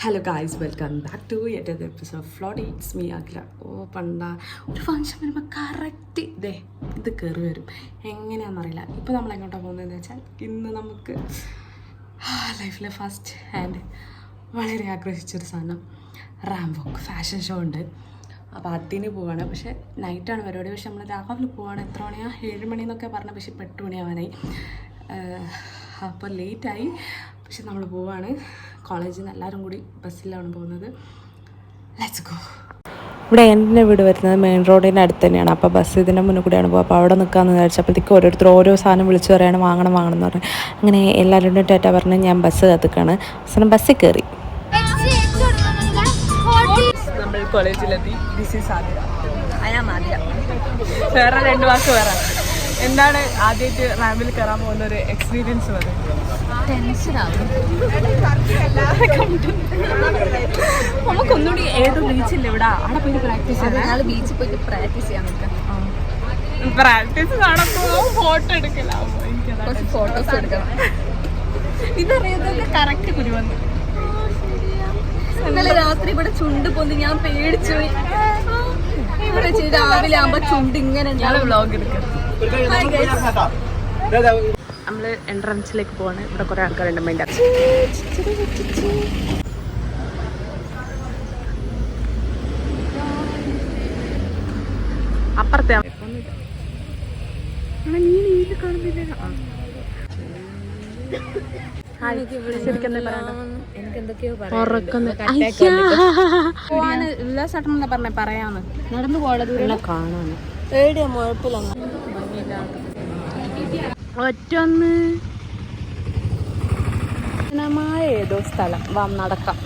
Hello guys, welcome back to yet other episode float. It's me Agra. പണ്ട ഒരു function വരുമ്പോൾ correct ഇത് കയറി വരും. എങ്ങനെയാണെന്നറിയില്ല. ഇപ്പോൾ നമ്മൾ എങ്ങോട്ടാണ് പോകുന്നതെന്ന് വെച്ചാൽ, ഇന്ന് നമുക്ക് ലൈഫിലെ ഫസ്റ്റ് ആൻഡ് വളരെ ആഗ്രഹിച്ചൊരു സാധനം റാംബോക്ക് ഫാഷൻ ഷോ ഉണ്ട്. അപ്പോൾ അതിന് പോവാണ്. പക്ഷേ നൈറ്റാണ് പരിപാടി. പക്ഷെ നമ്മൾ രാവിലെ പോവാണ്. എത്ര മണിയാണ്? 7 മണി എന്നൊക്കെ പറഞ്ഞു. പക്ഷേ ഇപ്പോൾ 8 മണിയാവാനായി. അപ്പോൾ ലേറ്റായി. പക്ഷെ നമ്മൾ പോവാണ്. കോളേജിൽ നിന്ന് എല്ലാവരും കൂടി ബസ്സിലാണ് പോകുന്നത്. Let's go. ഇവിടെ എൻ്റെ വീട് വരുന്നത് മെയിൻ റോഡിൻ്റെ അടുത്ത് തന്നെയാണ്. അപ്പോൾ ബസ് ഇതിൻ്റെ മുന്നിൽ കൂടെയാണ് പോകുക. അപ്പോൾ അവിടെ നിൽക്കാമെന്ന് വിചാരിച്ചപ്പോഴത്തേക്ക് ഓരോരുത്തർ ഓരോ സാധനം വിളിച്ച് പറയാണ് വാങ്ങണം എന്ന് പറഞ്ഞു. അങ്ങനെ എല്ലാവരും ടാറ്റ പറഞ്ഞ് ഞാൻ ബസ് കാത്തിക്കാണ്. അവസാനം ബസ്സിൽ കയറി. നമ്മൾ കോളേജിലെത്തി. ദിസ് ഈസ് ആദ്യ. വേറെ 2 വാക്ക് വേറെ. എന്താണ് ആദ്യമായിട്ട് റാമ്പിൽ കയറാൻ പോകുന്ന ഒരു എക്സ്പീരിയൻസ് പറയുന്നത്? നമുക്കൊന്നുകൂടി ഏത് ബീച്ചില്ല ഇവിടെ, അവിടെ പോയിട്ട് പ്രാക്ടീസ് ചെയ്യാം. ബീച്ചിൽ പോയിട്ട് പ്രാക്ടീസ് ചെയ്യാൻ പറ്റും. പ്രാക്ടീസ് കാണുമ്പോൾ ഫോട്ടോ എടുക്കലാവും. കുറച്ച് ഫോട്ടോസ് എടുക്കണം. ഇതറിയാതെ കറക്റ്റ് കുരുവന്നു. ഇന്നലെ രാത്രി ഇവിടെ ചുണ്ട് പൊന്തി ഞാൻ പേടിച്ചു. ഇവിടെ രാവിലെ ആകുമ്പോ ചുണ്ട് ഇങ്ങനെ വ്ളോഗ് എടുക്കണം. നമ്മള് എൻട്രൻസിലേക്ക് പോവാണ്. ഇവിടെ കുറെ ആൾക്കാരുണ്ട്. മൈൻഡ് അപ്പുറത്തെ ഉല്ലാസാട്ടം പറഞ്ഞ പറയാന്ന് നടന്നു പോകാതെ കാണാണ്. ഒറ്റൊന്ന് ഏതോ സ്ഥലം നടക്കാം.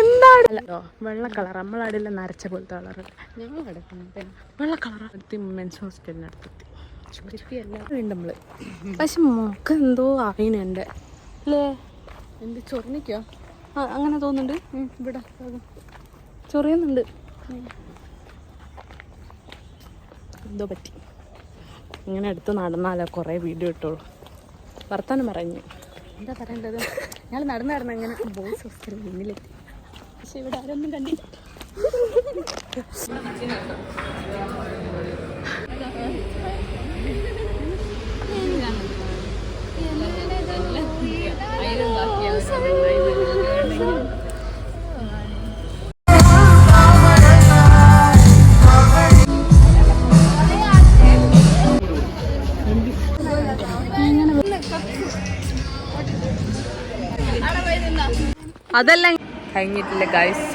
എന്താണല്ലോ വെള്ള കളർ, നമ്മളടിയിലെ നരച്ച പോലത്തെ കളർ. ഞങ്ങൾ കിടക്കുന്നത് വെള്ള കളർ. അടുത്ത് മെൻസ് ഹോസ്പിറ്റലിനടുത്തെത്തി. നമ്മള് പക്ഷെ മുഖം എന്തോ അറിയുന്നുണ്ട് അല്ലേ? എന്ത് ചൊറിഞ്ഞിക്കോ? അങ്ങനെ തോന്നുന്നുണ്ട്. ഇവിടെ ചൊറിയുന്നുണ്ട്. എന്തോ പറ്റി. ഇങ്ങനെ എടുത്ത് നടന്നാലോ കുറേ വീഡിയോ ഇട്ടോളൂ. വർത്താനം പറഞ്ഞു. എന്താ പറയേണ്ടത്? ഞങ്ങൾ നടന്ന് എങ്ങനെ ബോയ്സ് ഹോസ്റ്റലിൽ മുന്നിലെത്തി. പക്ഷെ ഇവിടെ ആരൊന്നും കണ്ടില്ല. അതെല്ലാം കഴിഞ്ഞിട്ടില്ല ഗൈസ്.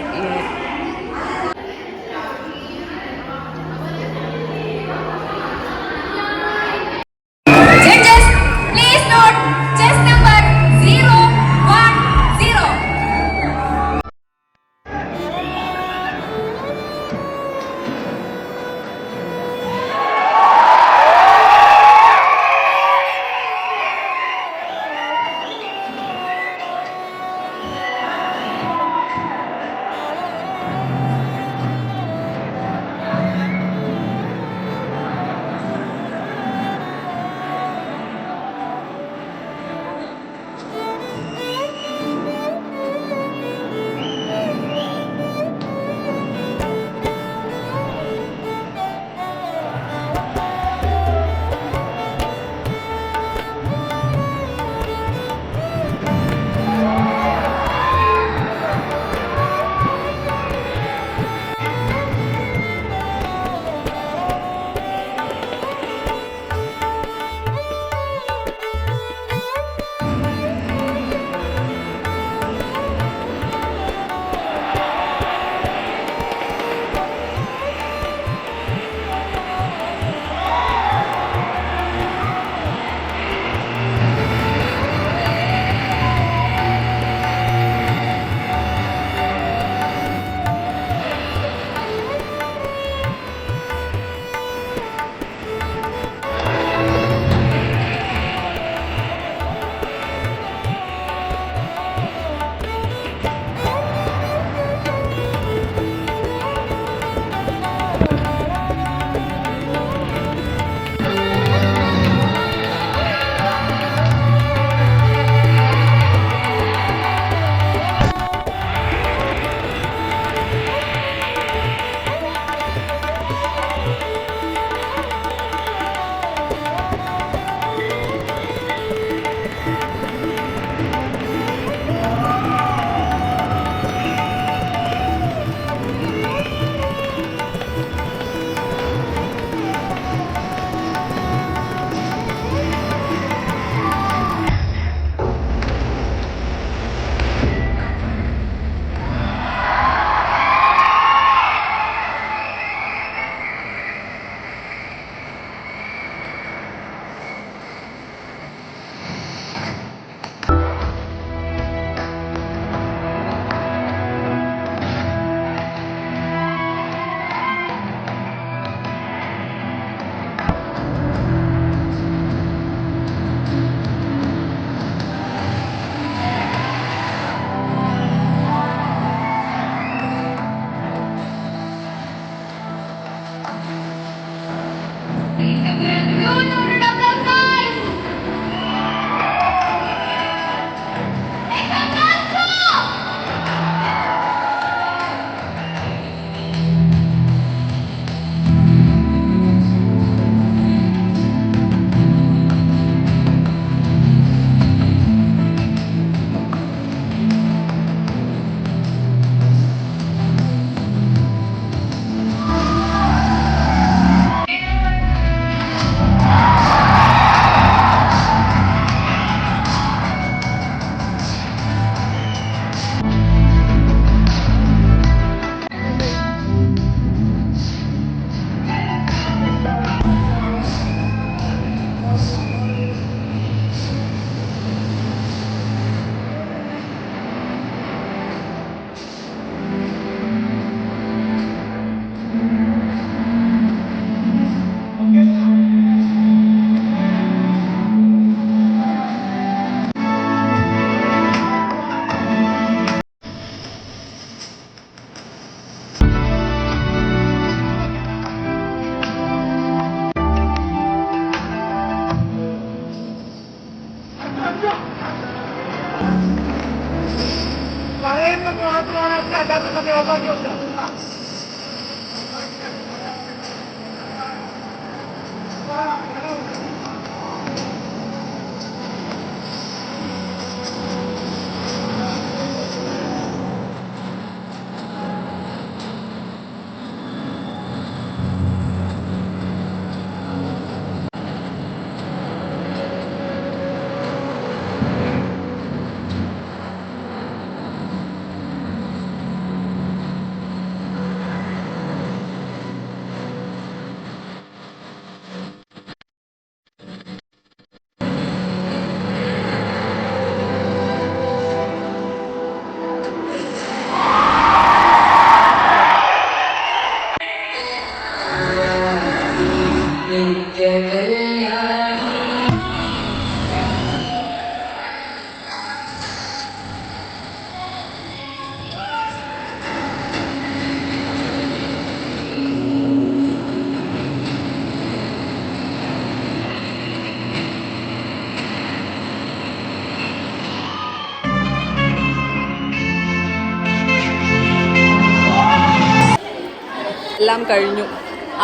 എല്ലാം കഴിഞ്ഞു.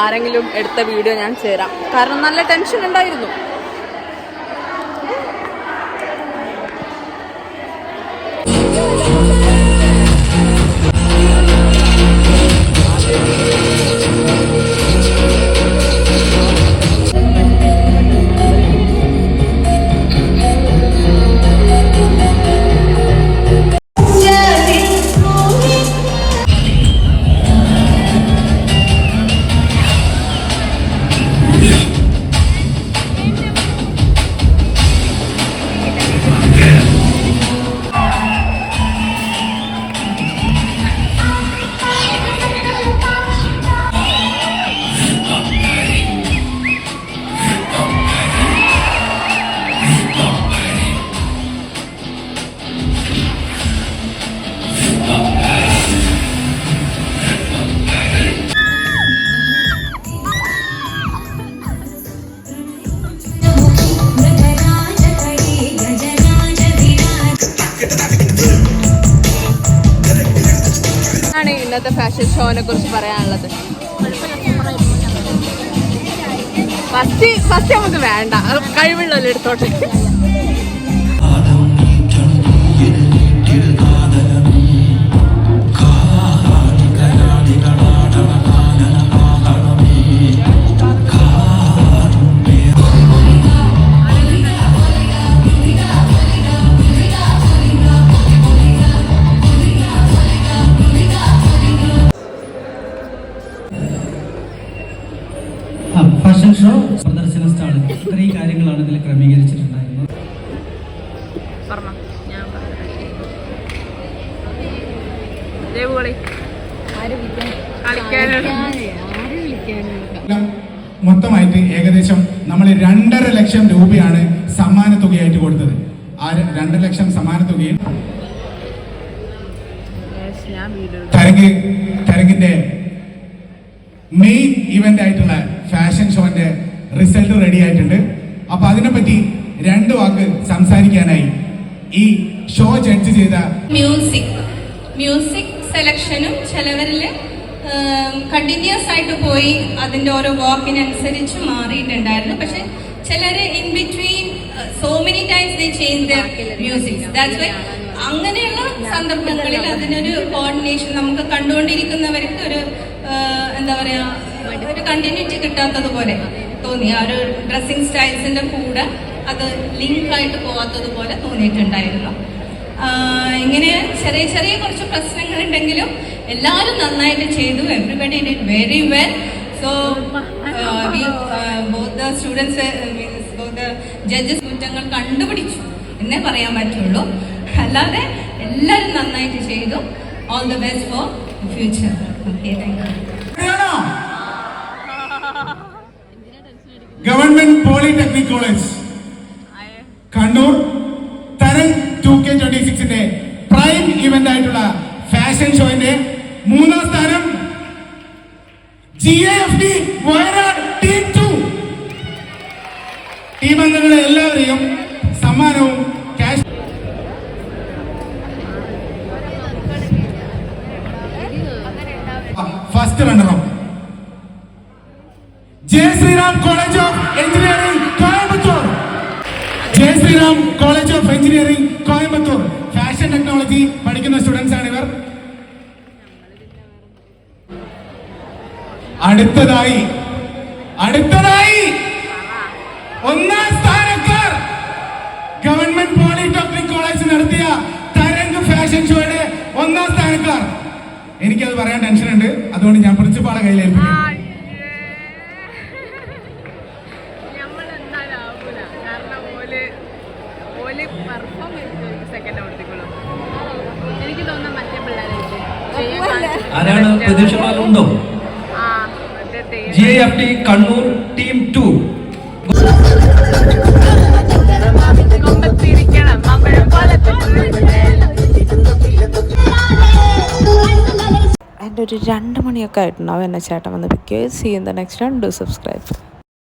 ആരെങ്കിലും എടുത്ത വീഡിയോ ഞാൻ ചേരാം, കാരണം നല്ല ടെൻഷൻ ഉണ്ടായിരുന്നു. ഇന്നത്തെ ഫാഷൻ ഷോനെ കുറിച്ച് പറയാനുള്ളത്. ഫസ്റ്റ് നമുക്ക് വേണ്ട, കഴിവുള്ളവരെ എടുത്തോട്ടെ. ഫാഷൻ ഷോ പ്രദർശന സ്റ്റാള്, ഇത്രയും കാര്യങ്ങളാണ് ഇതിൽ ക്രമീകരിച്ചിട്ടുണ്ടായിരുന്നത്. മൊത്തമായിട്ട് ഏകദേശം നമ്മൾ 2.5 ലക്ഷം രൂപയാണ് സമ്മാന തുകയായിട്ട് കൊടുത്തത്. ആ 2 ലക്ഷം സമ്മാന തുകയിൽ തരംഗിന്റെ മെയിൻ ഇവന്റ് ആയിട്ടുള്ള ഫാഷൻ ഷോന്റെ റിസൾട്ട് റെഡി ആയിട്ടുണ്ട്. അപ്പൊ അതിനെപ്പറ്റി 2 വാക്ക് സംസാരിക്കാനായി ഈ ഷോ ജഡ്ജ് ചെയ്ത മ്യൂസിക് സെലക്ഷനും ചിലവരില് കണ്ടിന്യൂസ് ആയിട്ട് പോയി അതിന്റെ ഓരോ വാക്കിനനുസരിച്ച് മാറിയിട്ടുണ്ടായിരുന്നു. പക്ഷെ ചിലര് in between so many times they change the music. That's why അങ്ങനെയുള്ള സന്ദർഭങ്ങളിൽ അതിനൊരു കോർഡിനേഷൻ നമുക്ക് കണ്ടുകൊണ്ടിരിക്കുന്നവർക്ക് ഒരു എന്താ പറയാ, ഒരു കണ്ടിന്യൂറ്റി കിട്ടാത്തതുപോലെ തോന്നി. ആ ഒരു ഡ്രസ്സിങ് സ്റ്റൈൽസിന്റെ കൂടെ അത് ലിങ്ക് ആയിട്ട് പോവാത്തതുപോലെ തോന്നിയിട്ടുണ്ടായിരുന്നു. ഇങ്ങനെ ചെറിയ ചെറിയ കുറച്ച് പ്രശ്നങ്ങളുണ്ടെങ്കിലും എല്ലാവരും നന്നായിട്ട് ചെയ്തു. Everybody did very well. So both the students both the judges കുറ്റങ്ങൾ കണ്ടുപിടിച്ചു എന്നേ പറയാൻ പറ്റുള്ളൂ. അല്ലാതെ എല്ലാവരും നന്നായിട്ട് ചെയ്തു. All the best for future. Okay, thank you. Government polytechnic college Kannur Tarang 2K26ന്റെ പ്രൈം ഇവന്റ് ആയിട്ടുള്ള ഫാഷൻ ഷോയിന്റെ 3ാം സ്ഥാനം GAFD വയനാട് ടീം 2. ടീം അംഗങ്ങളെ എല്ലാവരെയും സമ്മാനവും cash first runner up. Jaya Shriram college of engineering Coimbatore. Jaya Shriram college of engineering Coimbatore. Fashion technology പഠിക്കുന്ന സ്റ്റുഡൻസ് ആണ് ഇവർ. അടുത്തതായി ഒന്നാം സ്ഥാനക്കാർ ഗവൺമെന്റ് പോളിടെക്നിക് കോളേജ് നടത്തിയ തരംഗ് ഫാഷൻ ഷോയുടെ ഒന്നാം സ്ഥാനക്കാർ. എനിക്കത് പറയാൻ ടെൻഷൻ ഉണ്ട്, അതുകൊണ്ട് ഞാൻ പ്രിൻസിപ്പാളെ കയ്യിലേൽപ്പിക്കും. ആരാണ് പ്രതീക്ഷകളുണ്ടോ? GIFT Kannur team 2. എൻ്റെ ഒരു 2 മണിയൊക്കെ ആയിട്ടുണ്ടാവും എന്നെ ചേട്ടൻ വന്ന് പിക്ക്. See in the next one. Do subscribe.